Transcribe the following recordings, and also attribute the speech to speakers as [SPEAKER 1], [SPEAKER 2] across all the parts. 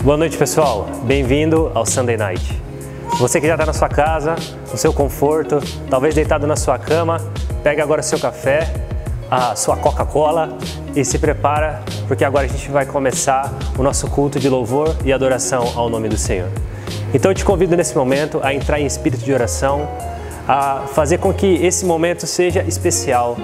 [SPEAKER 1] Boa noite, pessoal. Bem-vindo ao Sunday Night. Você que já está na sua casa, no seu conforto, talvez deitado na sua cama, pega agora o seu café, a sua Coca-Cola e se prepara, porque agora a gente vai começar o nosso culto de louvor e adoração ao nome do Senhor. Então eu te convido nesse momento a entrar em espírito de oração, a fazer com que esse momento seja especial.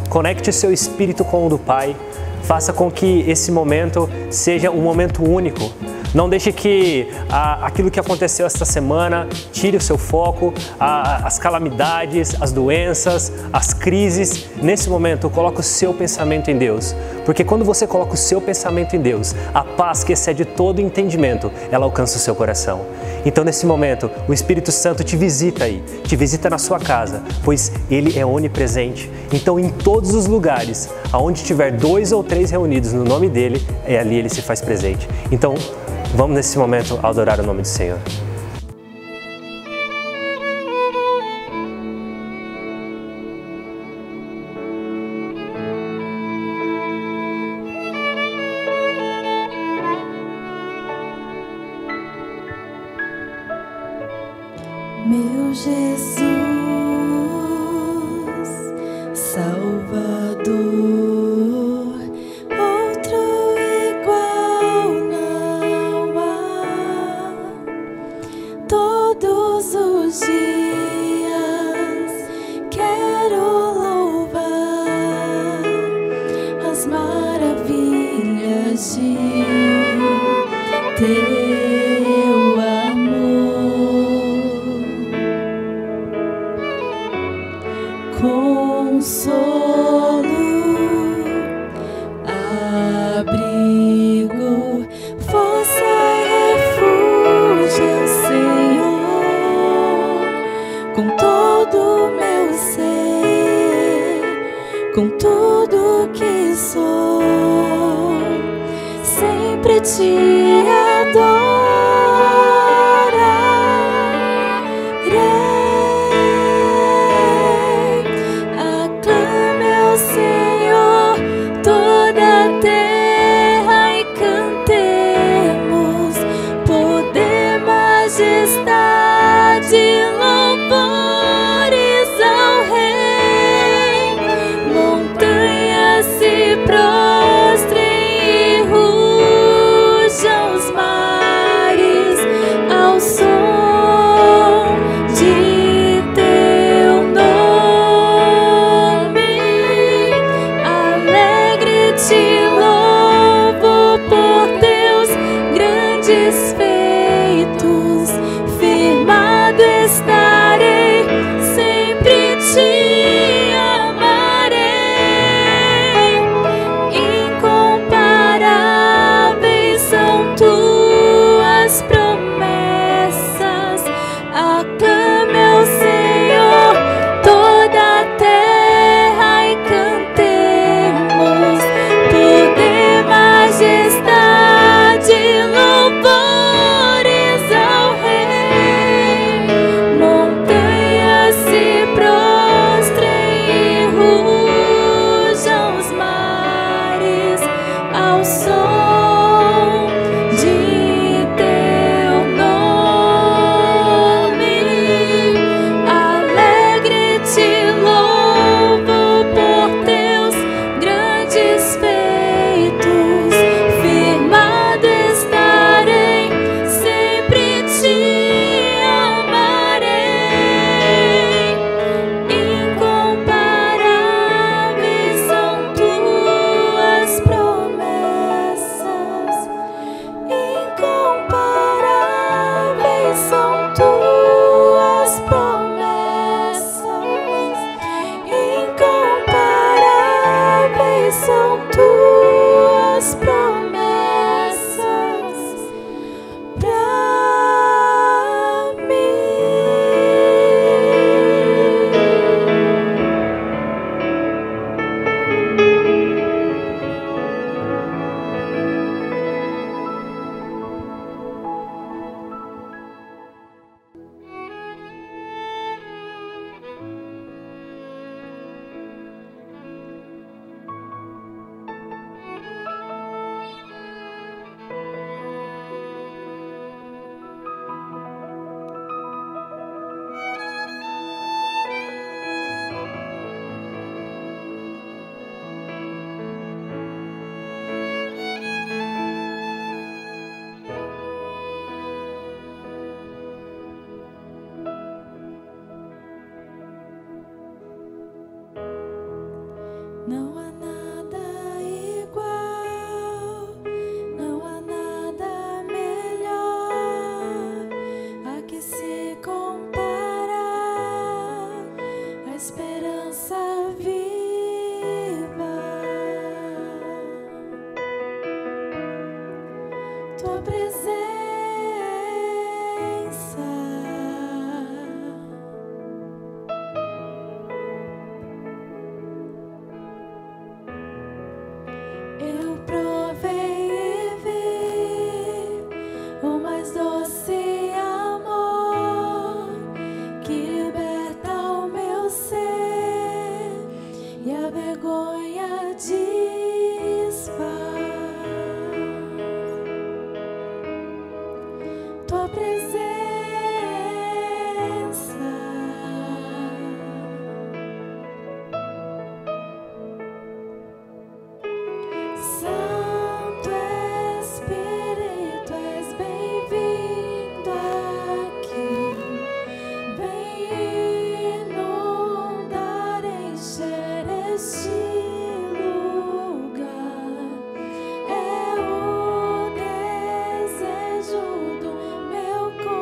[SPEAKER 1] Conecte o seu espírito com o do Pai, faça com que esse momento seja um momento único. Não deixe que aquilo que aconteceu esta semana tire o seu foco, as calamidades, as doenças, as crises. Nesse momento, coloque o seu pensamento em Deus. Porque quando você coloca o seu pensamento em Deus, a paz que excede todo entendimento, ela alcança o seu coração. Então, nesse momento, o Espírito Santo te visita aí, te visita na sua casa, pois Ele é onipresente. Então, em todos os lugares, aonde tiver 2 ou 3 reunidos no nome dEle, ali Ele se faz presente. Então, vamos nesse momento adorar o nome do Senhor.
[SPEAKER 2] Meu Jesus, Salvador, outro igual não há. Todos os dias quero louvar as maravilhas de Teu consolo, abrigo, força e refúgio, Senhor, com todo o meu ser, com tudo que sou, sempre te adoro.
[SPEAKER 3] Louvores ao Rei.
[SPEAKER 2] Eu provei e vi o mais doce amor que liberta o meu ser e a vergonha desfaz. Tua presença, Santo Espírito, és bem-vindo aqui. Vem inundar, encher este lugar. É o desejo do meu coração.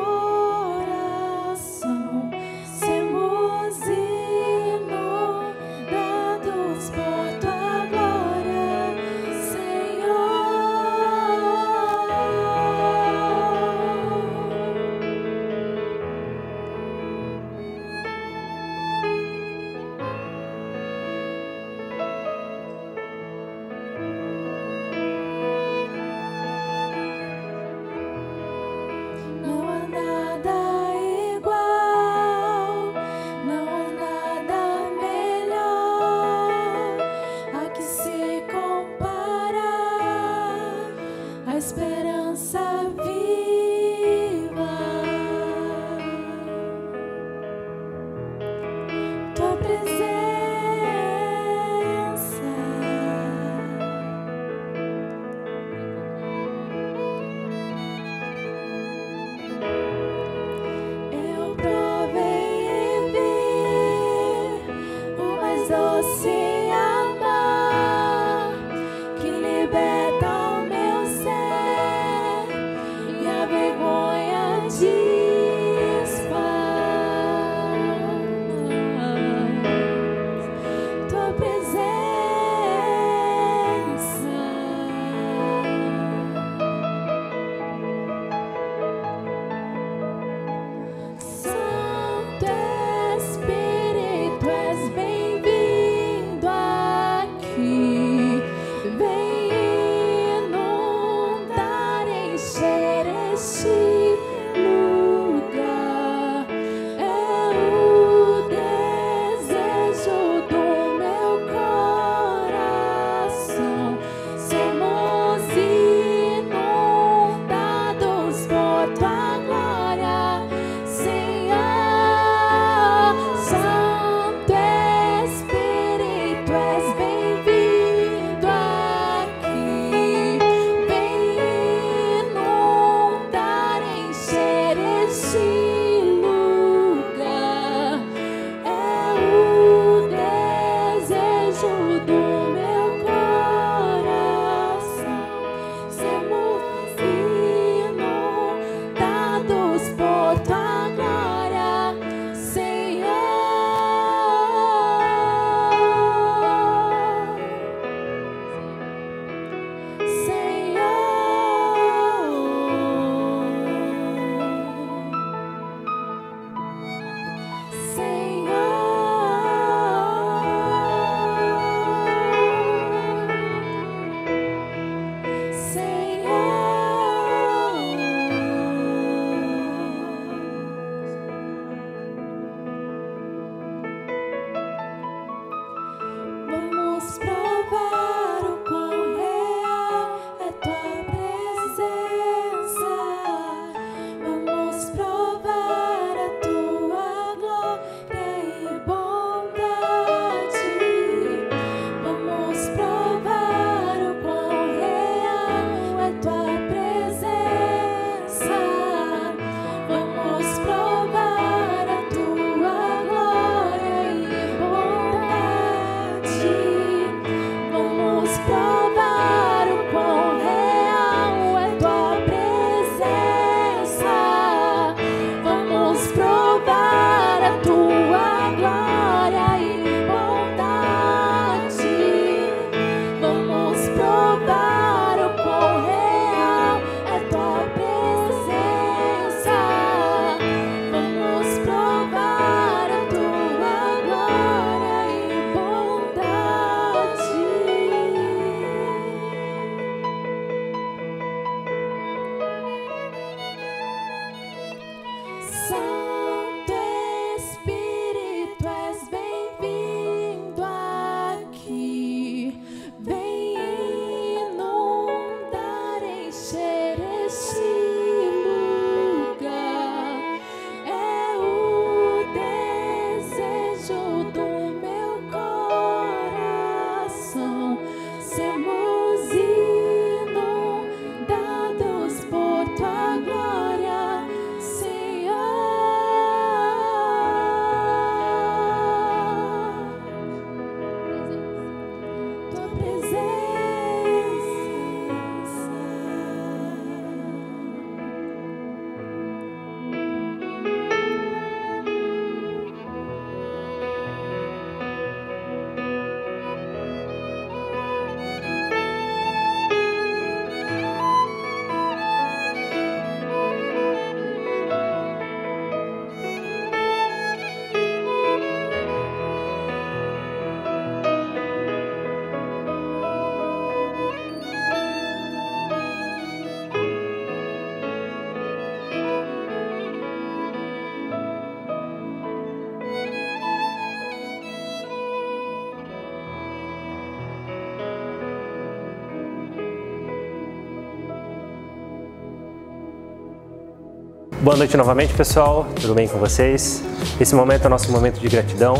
[SPEAKER 1] Boa noite novamente, pessoal. Tudo bem com vocês? Esse momento é o nosso momento de gratidão.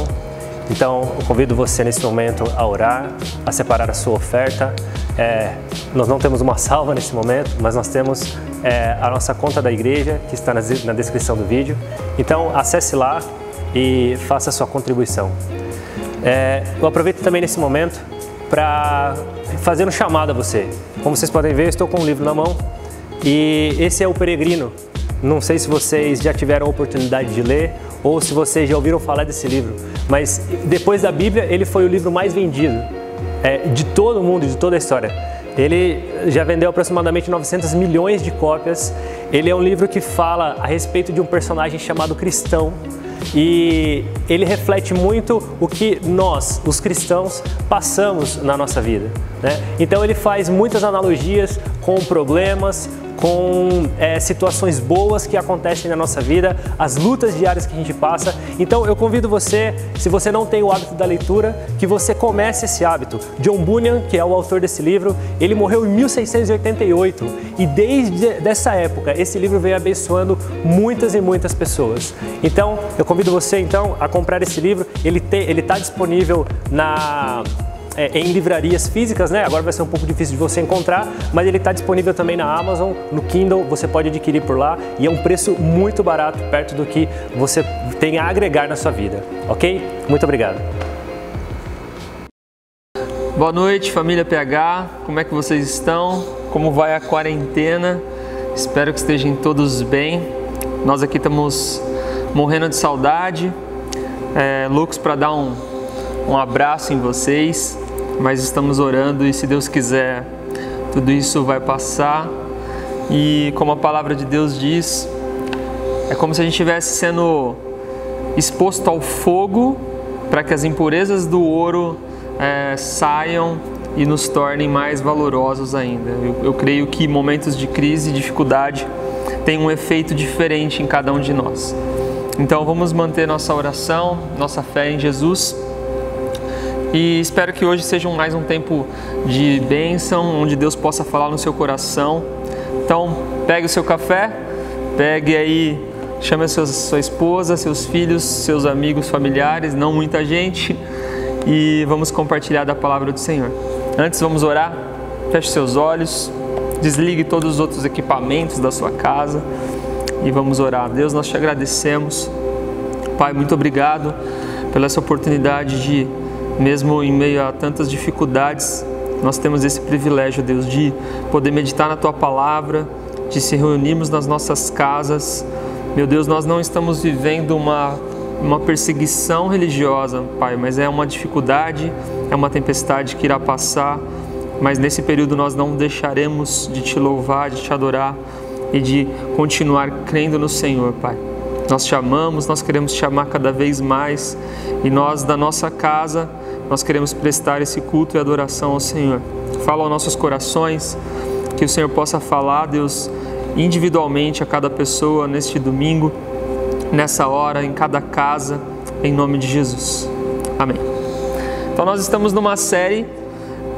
[SPEAKER 1] Então, eu convido você nesse momento a orar, a separar a sua oferta. Nós não temos uma salva nesse momento, mas nós temos a nossa conta da igreja, que está na descrição do vídeo. Então, acesse lá e faça a sua contribuição. Eu aproveito também nesse momento para fazer um chamado a você. Como vocês podem ver, eu estou com um livro na mão e esse é o Peregrino. Não sei se vocês já tiveram a oportunidade de ler ou se vocês já ouviram falar desse livro, mas depois da Bíblia ele foi o livro mais vendido de todo o mundo, de toda a história. Ele já vendeu aproximadamente 900 milhões de cópias. Ele é um livro que fala a respeito de um personagem chamado Cristão e ele reflete muito o que nós, os cristãos, passamos na nossa vida, né? Então ele faz muitas analogias com problemas, com situações boas que acontecem na nossa vida, as lutas diárias que a gente passa. Então eu convido você, se você não tem o hábito da leitura, que você comece esse hábito. John Bunyan, que é o autor desse livro, ele morreu em 1688 e desde essa época esse livro vem abençoando muitas e muitas pessoas. Então eu convido você a comprar esse livro. Ele está disponível em livrarias físicas, né? Agora vai ser um pouco difícil de você encontrar, mas ele está disponível também na Amazon, no Kindle, você pode adquirir por lá e é um preço muito barato, perto do que você tem a agregar na sua vida, ok? Muito obrigado.
[SPEAKER 3] Boa noite, família PH, como é que vocês estão? Como vai a quarentena? Espero que estejam todos bem. Nós aqui estamos morrendo de saudade, loucos para dar um abraço em vocês, mas estamos orando e se Deus quiser, tudo isso vai passar. E como a palavra de Deus diz, é como se a gente estivesse sendo exposto ao fogo para que as impurezas do ouro saiam e nos tornem mais valorosos ainda. Eu creio que momentos de crise e dificuldade têm um efeito diferente em cada um de nós. Então vamos manter nossa oração, nossa fé em Jesus. E espero que hoje seja mais um tempo de bênção, onde Deus possa falar no seu coração. Então, pegue o seu café, pegue aí, chame a sua esposa, seus filhos, seus amigos, familiares, não muita gente, e vamos compartilhar da palavra do Senhor. Antes, vamos orar. Feche seus olhos, desligue todos os outros equipamentos da sua casa e vamos orar. Deus, nós te agradecemos. Pai, muito obrigado pela essa oportunidade de, mesmo em meio a tantas dificuldades, nós temos esse privilégio, Deus, de poder meditar na Tua Palavra, de se reunirmos nas nossas casas. Meu Deus, nós não estamos vivendo uma perseguição religiosa, Pai, mas é uma dificuldade, é uma tempestade que irá passar, mas nesse período nós não deixaremos de Te louvar, de Te adorar e de continuar crendo no Senhor, Pai. Nós te amamos, nós queremos te amar cada vez mais e nós, da nossa casa, nós queremos prestar esse culto e adoração ao Senhor. Fala aos nossos corações, que o Senhor possa falar, Deus, individualmente a cada pessoa neste domingo, nessa hora, em cada casa, em nome de Jesus. Amém. Então nós estamos numa série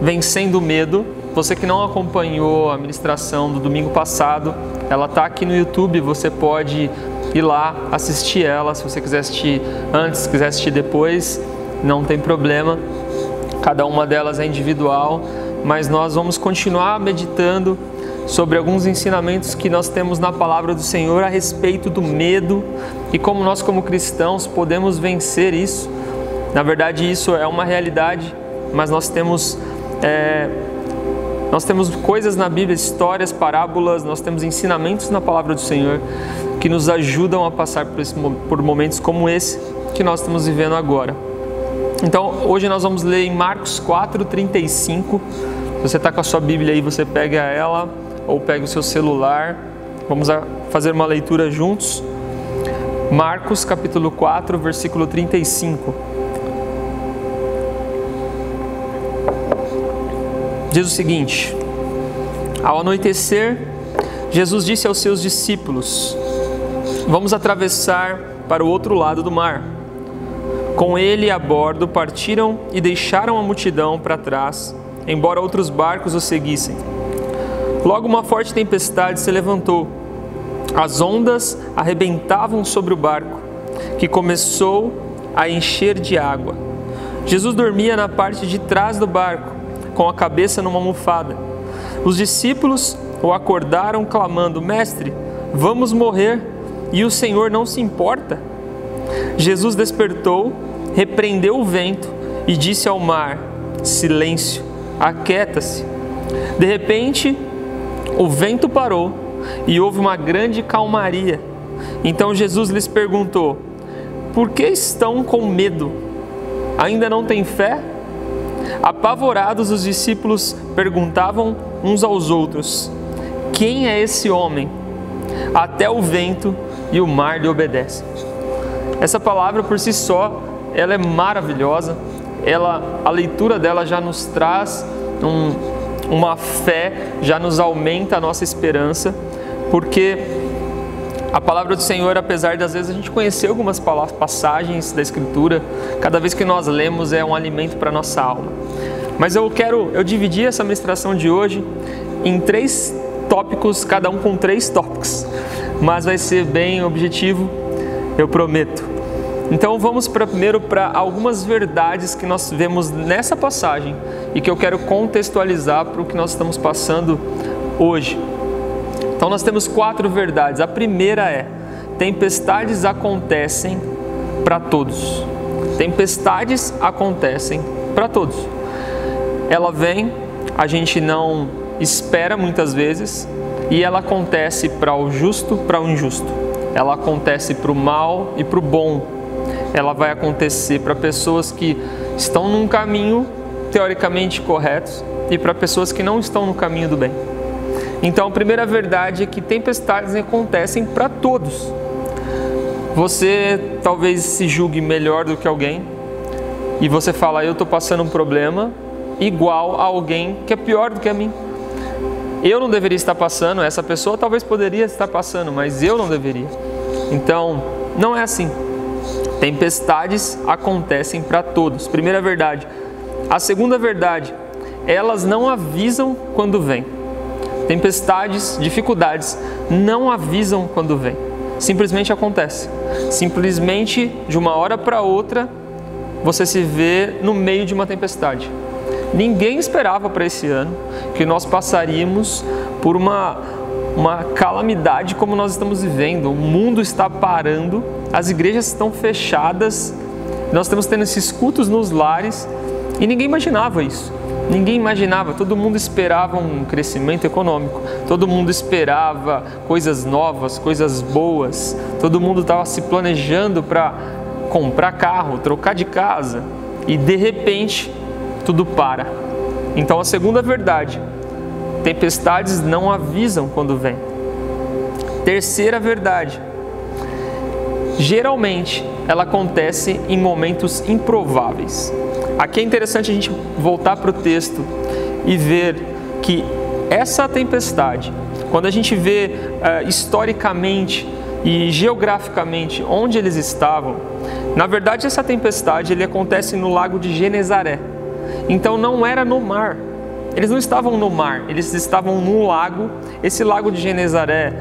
[SPEAKER 3] Vencendo o Medo. Você que não acompanhou a ministração do domingo passado, ela está aqui no YouTube, você pode ir lá assistir ela, se você quiser assistir antes, quiser assistir depois, não tem problema, cada uma delas é individual, mas nós vamos continuar meditando sobre alguns ensinamentos que nós temos na palavra do Senhor a respeito do medo e como nós como cristãos podemos vencer isso. Na verdade isso é uma realidade, mas nós temos coisas na Bíblia, histórias, parábolas, nós temos ensinamentos na palavra do Senhor que nos ajudam a passar por momentos como esse que nós estamos vivendo agora. Então, hoje nós vamos ler em Marcos 4:35. Se você está com a sua Bíblia aí, você pega ela ou pega o seu celular. Vamos fazer uma leitura juntos. Marcos capítulo 4, versículo 35. Diz o seguinte: ao anoitecer, Jesus disse aos seus discípulos: vamos atravessar para o outro lado do mar. Com ele a bordo partiram e deixaram a multidão para trás, embora outros barcos o seguissem. Logo uma forte tempestade se levantou. As ondas arrebentavam sobre o barco, que começou a encher de água. Jesus dormia na parte de trás do barco, com a cabeça numa almofada. Os discípulos o acordaram clamando: Mestre, vamos morrer, e o Senhor não se importa? Jesus despertou, repreendeu o vento e disse ao mar: Silêncio, aquieta-se. De repente, o vento parou e houve uma grande calmaria. Então Jesus lhes perguntou: Por que estão com medo? Ainda não têm fé? Apavorados, os discípulos perguntavam uns aos outros: Quem é esse homem? Até o vento e o mar lhe obedecem. Essa palavra por si só, ela é maravilhosa. A leitura dela já nos traz uma fé, já nos aumenta a nossa esperança, porque a palavra do Senhor, apesar de às vezes a gente conhecer algumas passagens da Escritura, cada vez que nós lemos é um alimento para a nossa alma. Mas eu dividi essa ministração de hoje em 3 tópicos, cada um com 3 tópicos, mas vai ser bem objetivo, eu prometo. Então vamos primeiro para algumas verdades que nós vemos nessa passagem e que eu quero contextualizar para o que nós estamos passando hoje. Então nós temos 4 verdades. A primeira é: tempestades acontecem para todos. Tempestades acontecem para todos. Ela vem, a gente não espera muitas vezes, e ela acontece para o justo, para o injusto. Ela acontece para o mal e para o bom. Ela vai acontecer para pessoas que estão num caminho teoricamente correto e para pessoas que não estão no caminho do bem. Então a primeira verdade é que tempestades acontecem para todos. Você talvez se julgue melhor do que alguém e você fala: eu estou passando um problema igual a alguém que é pior do que a mim. Eu não deveria estar passando, essa pessoa talvez poderia estar passando, mas eu não deveria. Então, não é assim. Tempestades acontecem para todos. Primeira verdade. A segunda verdade: elas não avisam quando vêm. Tempestades, dificuldades, não avisam quando vêm. Simplesmente acontece. Simplesmente, de uma hora para outra, você se vê no meio de uma tempestade. Ninguém esperava para esse ano que nós passaríamos por uma calamidade como nós estamos vivendo. O mundo está parando, as igrejas estão fechadas, nós estamos tendo esses cultos nos lares e ninguém imaginava isso. Ninguém imaginava, todo mundo esperava um crescimento econômico, todo mundo esperava coisas novas, coisas boas, todo mundo estava se planejando para comprar carro, trocar de casa e de repente tudo para. Então a segunda verdade: tempestades não avisam quando vem. Terceira verdade: geralmente ela acontece em momentos improváveis. Aqui é interessante a gente voltar para o texto e ver que essa tempestade, quando a gente vê historicamente e geograficamente onde eles estavam, na verdade essa tempestade acontece no lago de Genezaré. Então não era no mar, eles não estavam no mar, eles estavam num lago. Esse lago de Genezaré,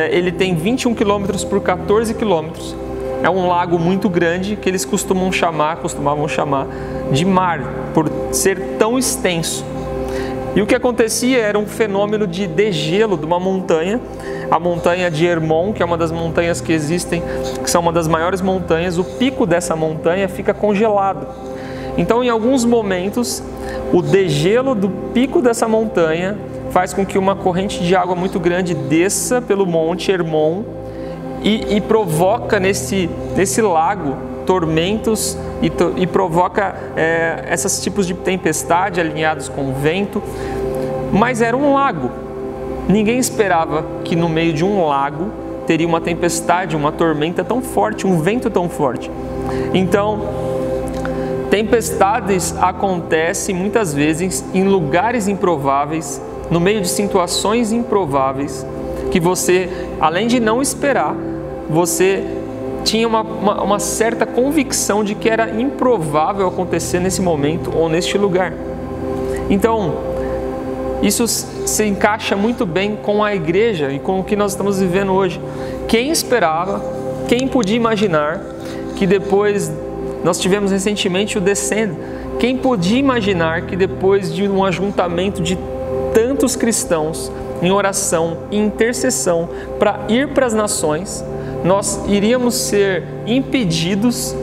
[SPEAKER 3] ele tem 21 quilômetros por 14 quilômetros. É um lago muito grande que eles costumavam chamar de mar, por ser tão extenso. E o que acontecia era um fenômeno de degelo de uma montanha, a montanha de Hermon, que é uma das montanhas que existem, que são uma das maiores montanhas. O pico dessa montanha fica congelado. Então, em alguns momentos, o degelo do pico dessa montanha faz com que uma corrente de água muito grande desça pelo monte Hermon e provoca nesse lago tormentos e provoca esses tipos de tempestade alinhados com o vento. Mas era um lago. Ninguém esperava que no meio de um lago teria uma tempestade, uma tormenta tão forte, um vento tão forte. Então, tempestades acontecem muitas vezes em lugares improváveis, no meio de situações improváveis, que você, além de não esperar, você tinha uma certa convicção de que era improvável acontecer nesse momento ou neste lugar. Então, isso se encaixa muito bem com a igreja e com o que nós estamos vivendo hoje. Quem esperava, quem podia imaginar que depois, nós tivemos recentemente o Descend, quem podia imaginar que depois de um ajuntamento de tantos cristãos em oração e intercessão para ir para as nações, nós iríamos ser impedidos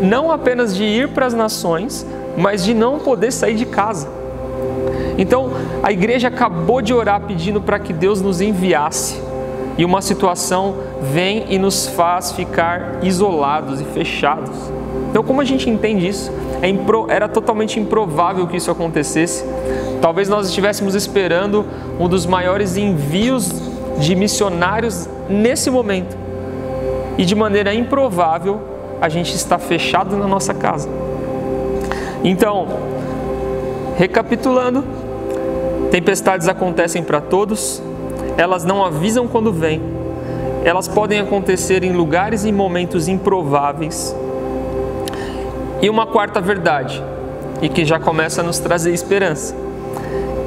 [SPEAKER 3] não apenas de ir para as nações, mas de não poder sair de casa. Então, a igreja acabou de orar pedindo para que Deus nos enviasse, e uma situação vem e nos faz ficar isolados e fechados. Então, como a gente entende isso? Era totalmente improvável que isso acontecesse. Talvez nós estivéssemos esperando um dos maiores envios de missionários nesse momento. E de maneira improvável, a gente está fechado na nossa casa. Então, recapitulando, tempestades acontecem para todos, elas não avisam quando vêm, elas podem acontecer em lugares e momentos improváveis. E uma quarta verdade, e que já começa a nos trazer esperança: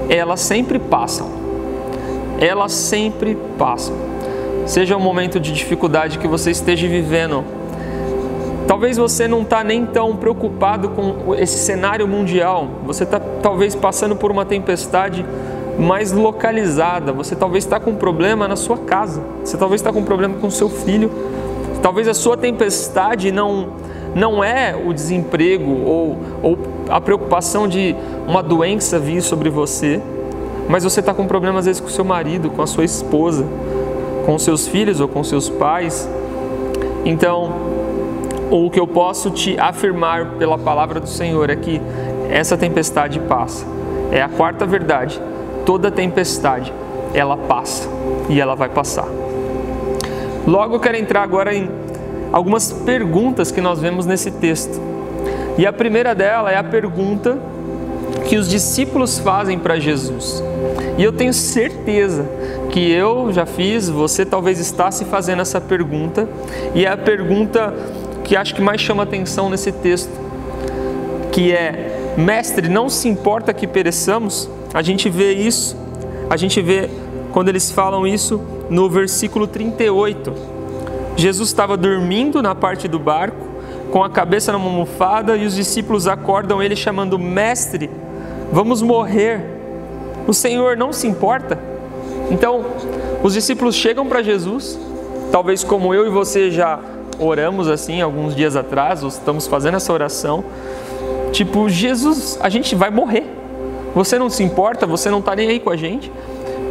[SPEAKER 3] elas sempre passam. Elas sempre passam. Seja um momento de dificuldade que você esteja vivendo, talvez você não está nem tão preocupado com esse cenário mundial, você está talvez passando por uma tempestade mais localizada, você talvez está com um problema na sua casa, você talvez está com um problema com o seu filho, talvez a sua tempestade não é o desemprego ou a preocupação de uma doença vir sobre você, mas você está com problema às vezes com o seu marido, com a sua esposa, com os seus filhos ou com os seus pais. Então, o que eu posso te afirmar pela palavra do Senhor é que essa tempestade passa. É a quarta verdade. Toda tempestade, ela passa e ela vai passar. Logo eu quero entrar agora em algumas perguntas que nós vemos nesse texto. E a primeira dela é a pergunta que os discípulos fazem para Jesus. E eu tenho certeza que eu já fiz, você talvez está se fazendo essa pergunta, e é a pergunta que acho que mais chama atenção nesse texto, que é: Mestre, não se importa que pereçamos? A gente vê isso, a gente vê quando eles falam isso no versículo 38. Jesus estava dormindo na parte do barco, com a cabeça numa almofada, e os discípulos acordam ele chamando: Mestre, vamos morrer. O Senhor não se importa? Então, os discípulos chegam para Jesus, talvez como eu e você já oramos assim alguns dias atrás, ou estamos fazendo essa oração, tipo: Jesus, a gente vai morrer. Você não se importa? Você não está nem aí com a gente?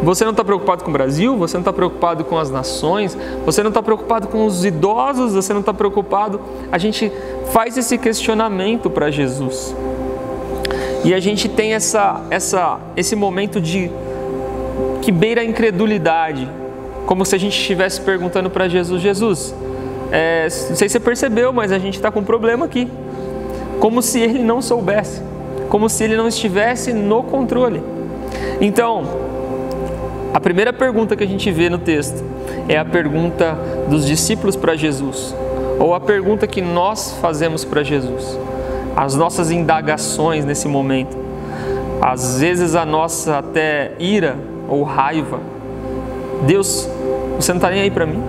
[SPEAKER 3] Você não está preocupado com o Brasil? Você não está preocupado com as nações? Você não está preocupado com os idosos? Você não está preocupado? A gente faz esse questionamento para Jesus. E a gente tem esse momento que beira a incredulidade, como se a gente estivesse perguntando para Jesus: Jesus, não sei se você percebeu, mas a gente está com um problema aqui. Como se ele não soubesse, como se ele não estivesse no controle. Então, a primeira pergunta que a gente vê no texto é a pergunta dos discípulos para Jesus, ou a pergunta que nós fazemos para Jesus, as nossas indagações nesse momento, às vezes a nossa até ira ou raiva: Deus, você não está nem aí para mim?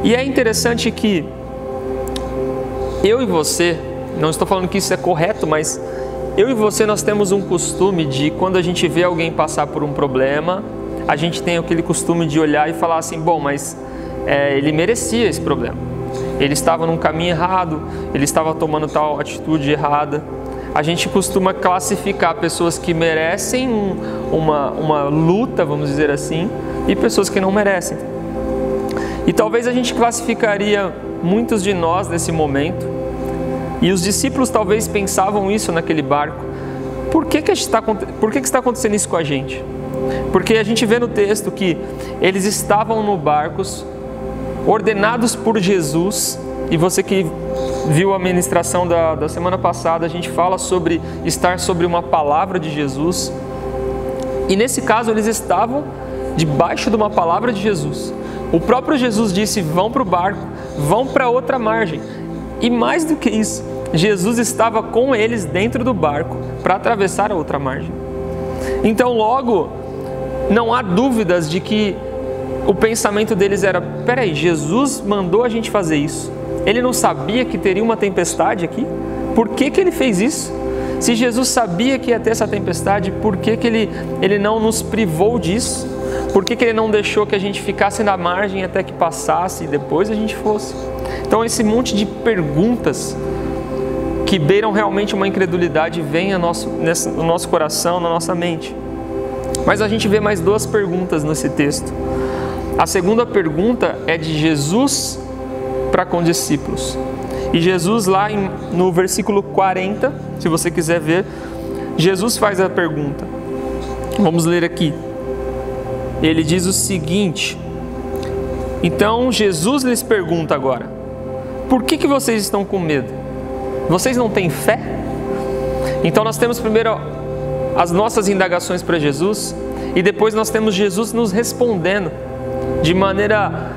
[SPEAKER 3] E é interessante que eu e você, não estou falando que isso é correto, mas eu e você, nós temos um costume de, quando a gente vê alguém passar por um problema, a gente tem aquele costume de olhar e falar assim: bom, mas ele merecia esse problema, ele estava num caminho errado, ele estava tomando tal atitude errada. A gente costuma classificar pessoas que merecem uma luta, vamos dizer assim, e pessoas que não merecem. E talvez a gente classificaria muitos de nós nesse momento, e os discípulos talvez pensavam isso naquele barco: por que está acontecendo isso com a gente? Porque a gente vê no texto que eles estavam no barcos, ordenados por Jesus, e você que viu a ministração da semana passada, a gente fala sobre estar sobre uma palavra de Jesus, e nesse caso eles estavam debaixo de uma palavra de Jesus. O próprio Jesus disse: vão para o barco, vão para outra margem. E mais do que isso, Jesus estava com eles dentro do barco para atravessar a outra margem. Então logo, não há dúvidas de que o pensamento deles era: peraí, Jesus mandou a gente fazer isso. Ele não sabia que teria uma tempestade aqui? Por que ele fez isso? Se Jesus sabia que ia ter essa tempestade, por que ele não nos privou disso? Por que ele não deixou que a gente ficasse na margem até que passasse e depois a gente fosse? Então esse monte de perguntas que beiram realmente uma incredulidade vem no nosso coração, na nossa mente. Mas a gente vê mais duas perguntas nesse texto. A segunda pergunta é de Jesus para com os discípulos. E Jesus lá no versículo 40, se você quiser ver, Jesus faz a pergunta. Vamos ler aqui. Ele diz o seguinte: então Jesus lhes pergunta agora: por que vocês estão com medo? Vocês não têm fé? Então nós temos primeiro as nossas indagações para Jesus, e depois nós temos Jesus nos respondendo de maneira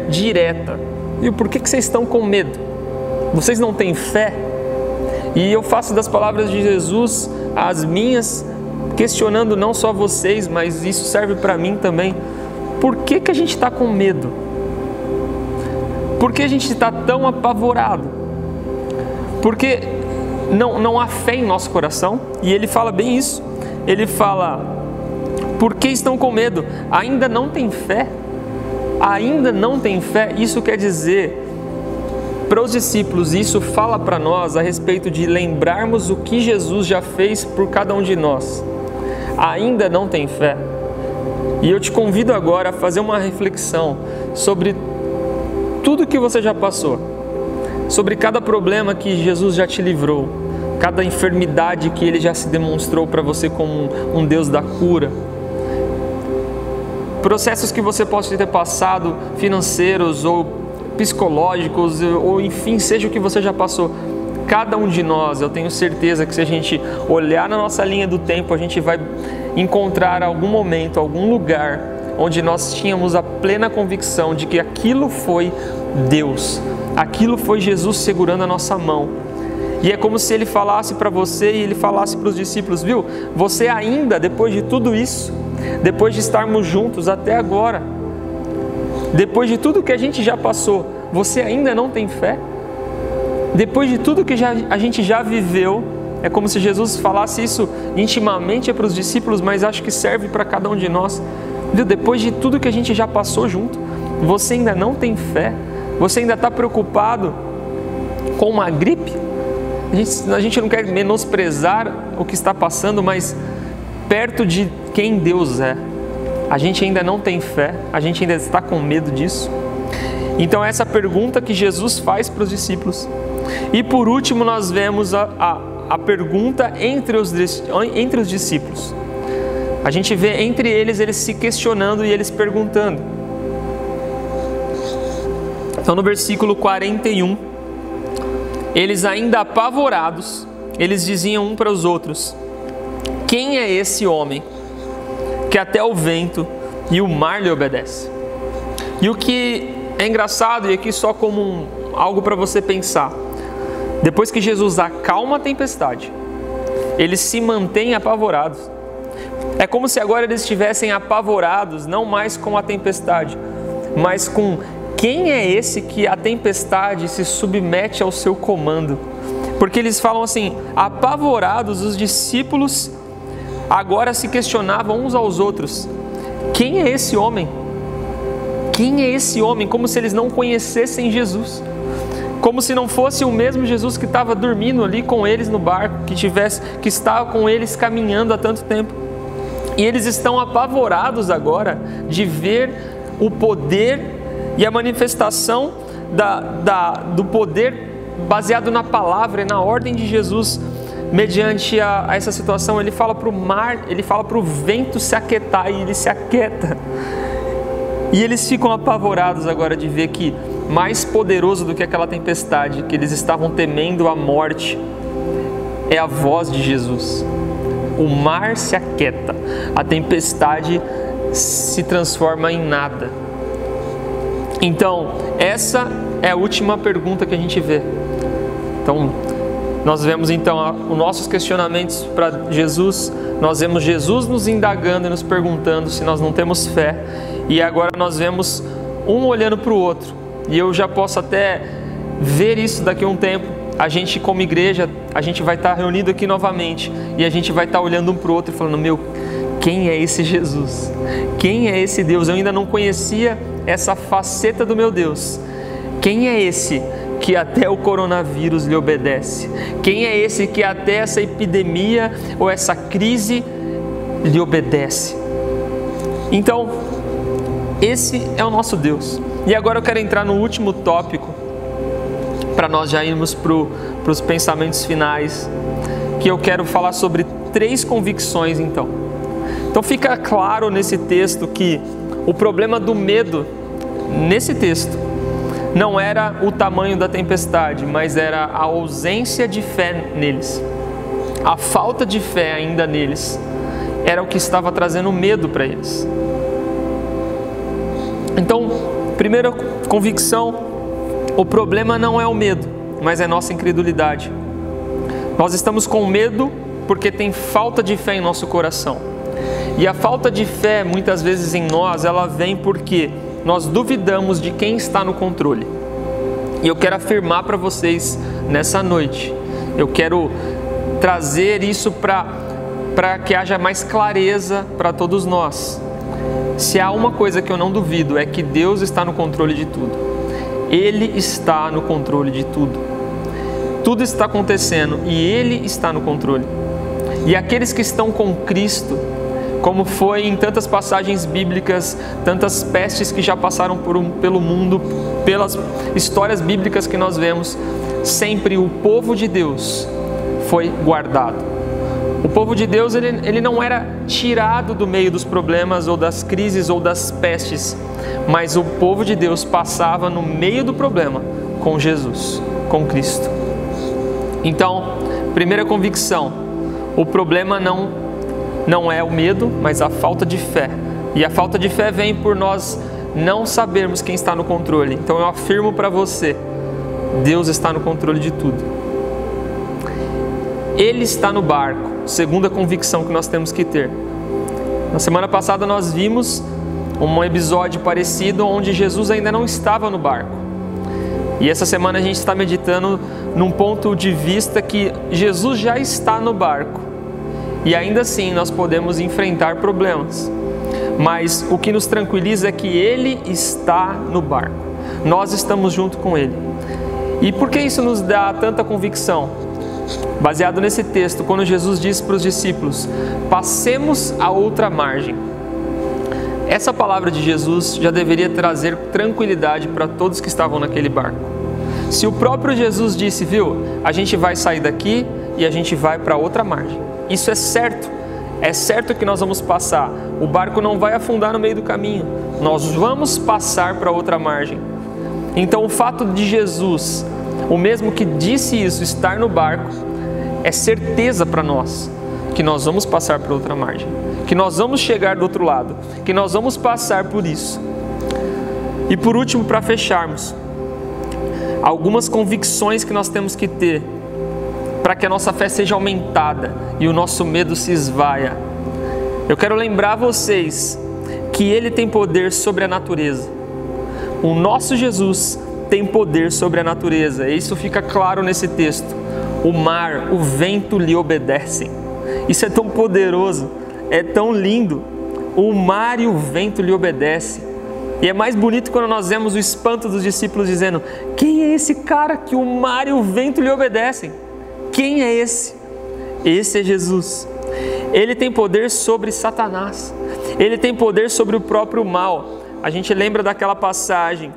[SPEAKER 3] direta. E por que vocês estão com medo? Vocês não têm fé? E eu faço das palavras de Jesus as minhas, questionando não só vocês, mas isso serve para mim também. Por que a gente está com medo? Por que a gente está tão apavorado? Porque não há fé em nosso coração. E ele fala bem isso. Ele fala: por que estão com medo? Ainda não tem fé? Ainda não tem fé? Isso quer dizer, para os discípulos, isso fala para nós a respeito de lembrarmos o que Jesus já fez por cada um de nós. Ainda não tem fé? E eu te convido agora a fazer uma reflexão sobre tudo que você já passou, sobre cada problema que Jesus já te livrou, cada enfermidade que Ele já se demonstrou para você como um Deus da cura, processos que você possa ter passado, financeiros ou psicológicos, ou enfim, seja o que você já passou. Cada um de nós, eu tenho certeza que se a gente olhar na nossa linha do tempo, a gente vai encontrar algum momento, algum lugar onde nós tínhamos a plena convicção de que aquilo foi Deus, aquilo foi Jesus segurando a nossa mão. E é como se Ele falasse para você e Ele falasse para os discípulos: viu, você ainda, depois de tudo isso, depois de estarmos juntos até agora, depois de tudo que a gente já passou, você ainda não tem fé? Depois de tudo que a gente já viveu, é como se Jesus falasse isso intimamente para os discípulos, mas acho que serve para cada um de nós. Viu? Depois de tudo que a gente já passou junto, você ainda não tem fé? Você ainda está preocupado com uma gripe? A gente não quer menosprezar o que está passando, mas perto de quem Deus é, a gente ainda não tem fé, a gente ainda está com medo disso. Então essa pergunta que Jesus faz para os discípulos. E por último nós vemos a pergunta entre os discípulos. A gente vê entre eles se questionando e eles perguntando. Então no versículo 41, eles ainda apavorados, eles diziam um para os outros: quem é esse homem que até o vento e o mar lhe obedece? E o que é engraçado, e aqui só como algo para você pensar, depois que Jesus acalma a tempestade, eles se mantêm apavorados. É como se agora eles estivessem apavorados, não mais com a tempestade, mas com quem é esse que a tempestade se submete ao seu comando. Porque eles falam assim, apavorados, os discípulos agora se questionavam uns aos outros: quem é esse homem? Quem é esse homem? Como se eles não conhecessem Jesus. Como se não fosse o mesmo Jesus que estava dormindo ali com eles no barco, que estava com eles caminhando há tanto tempo. E eles estão apavorados agora de ver o poder e a manifestação do poder baseado na palavra e na ordem de Jesus. Mediante a essa situação, ele fala para o mar, ele fala para o vento se aquietar, e ele se aquieta. E eles ficam apavorados agora de ver que mais poderoso do que aquela tempestade, que eles estavam temendo a morte, é a voz de Jesus. O mar se aquieta, a tempestade se transforma em nada. Então, essa é a última pergunta que a gente vê. Então, Nós vemos então os nossos questionamentos para Jesus, nós vemos Jesus nos indagando e nos perguntando se nós não temos fé, e agora nós vemos um olhando para o outro, e eu já posso até ver isso daqui a um tempo. A gente como igreja, a gente vai estar reunido aqui novamente, e a gente vai estar olhando um para o outro e falando, meu, quem é esse Jesus? Quem é esse Deus? Eu ainda não conhecia essa faceta do meu Deus. Quem é esse que até o coronavírus lhe obedece? Quem é esse que até essa epidemia ou essa crise lhe obedece? Então, esse é o nosso Deus. E agora eu quero entrar no último tópico, para nós já irmos para os pensamentos finais, que eu quero falar sobre 3 convicções então. Então fica claro nesse texto que o problema do medo, nesse texto, não era o tamanho da tempestade, mas era a ausência de fé neles. A falta de fé ainda neles era o que estava trazendo medo para eles. Então, primeira convicção, o problema não é o medo, mas é nossa incredulidade. Nós estamos com medo porque tem falta de fé em nosso coração. E a falta de fé, muitas vezes em nós, ela vem porque nós duvidamos de quem está no controle. E eu quero afirmar para vocês nessa noite, eu quero trazer isso para que haja mais clareza para todos nós. Se há uma coisa que eu não duvido, é que Deus está no controle de tudo. Ele está no controle de tudo. Tudo está acontecendo e Ele está no controle. E aqueles que estão com Cristo, como foi em tantas passagens bíblicas, tantas pestes que já passaram pelo mundo, pelas histórias bíblicas que nós vemos, sempre o povo de Deus foi guardado. O povo de Deus, ele não era tirado do meio dos problemas ou das crises ou das pestes, mas o povo de Deus passava no meio do problema com Jesus, com Cristo. Então, primeira convicção, o problema não é o medo, mas a falta de fé. E a falta de fé vem por nós não sabermos quem está no controle. Então eu afirmo para você, Deus está no controle de tudo. Ele está no barco, segunda convicção que nós temos que ter. Na semana passada nós vimos um episódio parecido onde Jesus ainda não estava no barco. E essa semana a gente está meditando num ponto de vista que Jesus já está no barco. E ainda assim nós podemos enfrentar problemas. Mas o que nos tranquiliza é que Ele está no barco. Nós estamos junto com Ele. E por que isso nos dá tanta convicção? Baseado nesse texto, quando Jesus disse para os discípulos, passemos a outra margem. Essa palavra de Jesus já deveria trazer tranquilidade para todos que estavam naquele barco. Se o próprio Jesus disse, viu, a gente vai sair daqui e a gente vai para outra margem. Isso é certo que nós vamos passar. O barco não vai afundar no meio do caminho. Nós vamos passar para outra margem. Então o fato de Jesus, o mesmo que disse isso, estar no barco, é certeza para nós que nós vamos passar para outra margem, que nós vamos chegar do outro lado, que nós vamos passar por isso. E por último, para fecharmos, algumas convicções que nós temos que ter para que a nossa fé seja aumentada e o nosso medo se esvaia. Eu quero lembrar vocês que Ele tem poder sobre a natureza. O nosso Jesus tem poder sobre a natureza. E isso fica claro nesse texto. O mar, o vento lhe obedecem. Isso é tão poderoso, é tão lindo. O mar e o vento lhe obedecem. E é mais bonito quando nós vemos o espanto dos discípulos dizendo, quem é esse cara que o mar e o vento lhe obedecem? Quem é esse? Esse é Jesus. Ele tem poder sobre Satanás. Ele tem poder sobre o próprio mal. A gente lembra daquela passagem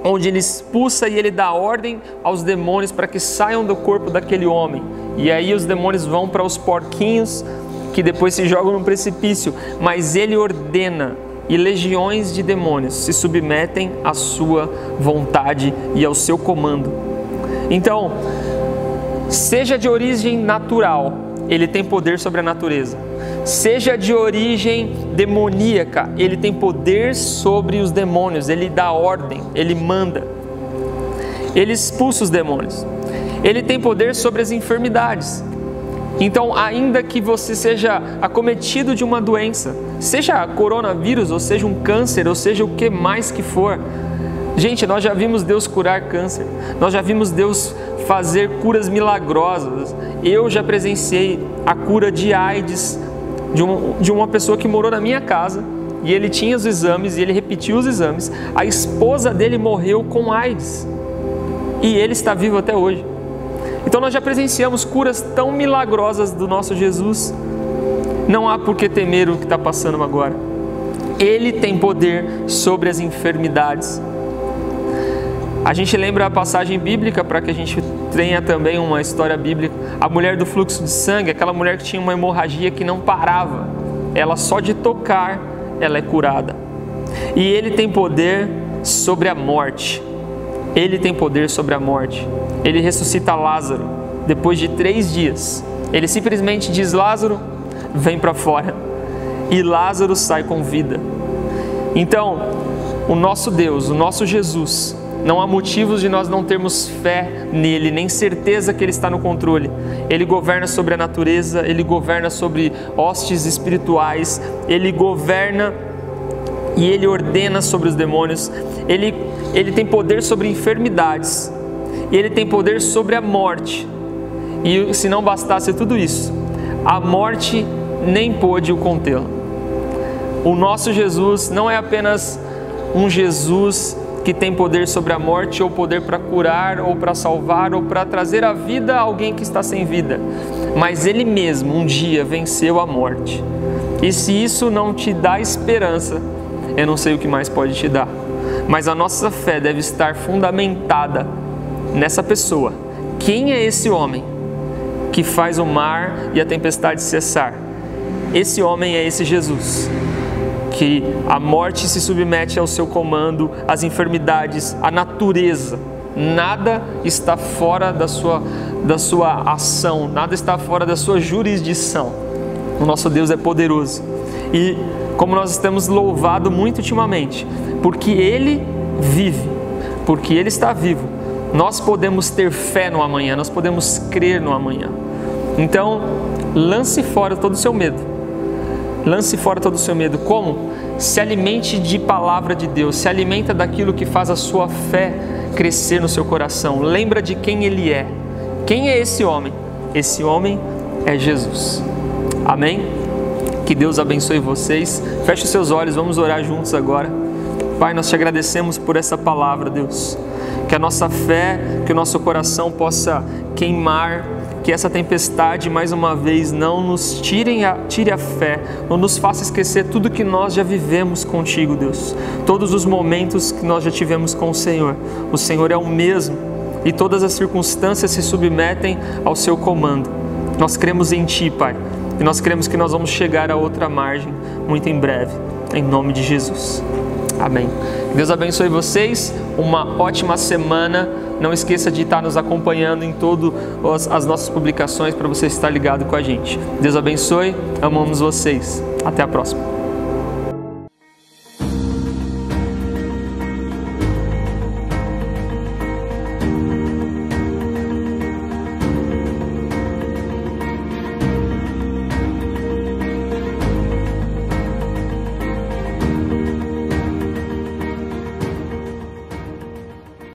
[SPEAKER 3] onde ele expulsa e ele dá ordem aos demônios para que saiam do corpo daquele homem. E aí os demônios vão para os porquinhos que depois se jogam no precipício. Mas ele ordena e legiões de demônios se submetem à sua vontade e ao seu comando. Então, seja de origem natural, Ele tem poder sobre a natureza. Seja de origem demoníaca, Ele tem poder sobre os demônios. Ele dá ordem, Ele manda. Ele expulsa os demônios. Ele tem poder sobre as enfermidades. Então, ainda que você seja acometido de uma doença, seja coronavírus, ou seja um câncer, ou seja o que mais que for, gente, nós já vimos Deus curar câncer, nós já vimos Deus fazer curas milagrosas. Eu já presenciei a cura de AIDS de uma pessoa que morou na minha casa, e ele tinha os exames, e ele repetiu os exames, a esposa dele morreu com AIDS, e ele está vivo até hoje. Então nós já presenciamos curas tão milagrosas do nosso Jesus. Não há por que temer o que está passando agora. Ele tem poder sobre as enfermidades. A gente lembra a passagem bíblica para que a gente tenha também uma história bíblica. A mulher do fluxo de sangue, aquela mulher que tinha uma hemorragia que não parava. Ela só de tocar, ela é curada. E ele tem poder sobre a morte. Ele tem poder sobre a morte. Ele ressuscita Lázaro depois de 3 dias. Ele simplesmente diz: Lázaro, vem para fora. E Lázaro sai com vida. Então, o nosso Deus, o nosso Jesus, não há motivos de nós não termos fé nele, nem certeza que ele está no controle. Ele governa sobre a natureza, ele governa sobre hostes espirituais, ele governa e ele ordena sobre os demônios. Ele tem poder sobre enfermidades, e ele tem poder sobre a morte. E se não bastasse tudo isso, a morte nem pôde o contê-la. O nosso Jesus não é apenas um Jesus que tem poder sobre a morte, ou poder para curar, ou para salvar, ou para trazer a vida a alguém que está sem vida, mas ele mesmo um dia venceu a morte. E se isso não te dá esperança, eu não sei o que mais pode te dar. Mas a nossa fé deve estar fundamentada nessa pessoa. Quem é esse homem que faz o mar e a tempestade cessar? Esse homem é esse Jesus, que a morte se submete ao seu comando, as enfermidades, a natureza. Nada está fora da sua ação, nada está fora da sua jurisdição. O nosso Deus é poderoso. E como nós estamos louvado muito ultimamente, porque Ele vive, porque Ele está vivo, nós podemos ter fé no amanhã, nós podemos crer no amanhã. Então, lance fora todo o seu medo. Lance fora todo o seu medo. Como? Se alimente de palavra de Deus, se alimenta daquilo que faz a sua fé crescer no seu coração. Lembra de quem Ele é. Quem é esse homem? Esse homem é Jesus. Amém? Que Deus abençoe vocês. Feche os seus olhos, vamos orar juntos agora. Pai, nós te agradecemos por essa palavra, Deus. Que a nossa fé, que o nosso coração possa queimar, que essa tempestade, mais uma vez, não nos tire a fé, não nos faça esquecer tudo que nós já vivemos contigo, Deus. Todos os momentos que nós já tivemos com o Senhor. O Senhor é o mesmo e todas as circunstâncias se submetem ao seu comando. Nós cremos em Ti, Pai. E nós cremos que nós vamos chegar a outra margem muito em breve, em nome de Jesus. Amém. Deus abençoe vocês, uma ótima semana. Não esqueça de estar nos acompanhando em todas as nossas publicações para você estar ligado com a gente. Deus abençoe, amamos vocês. Até a próxima.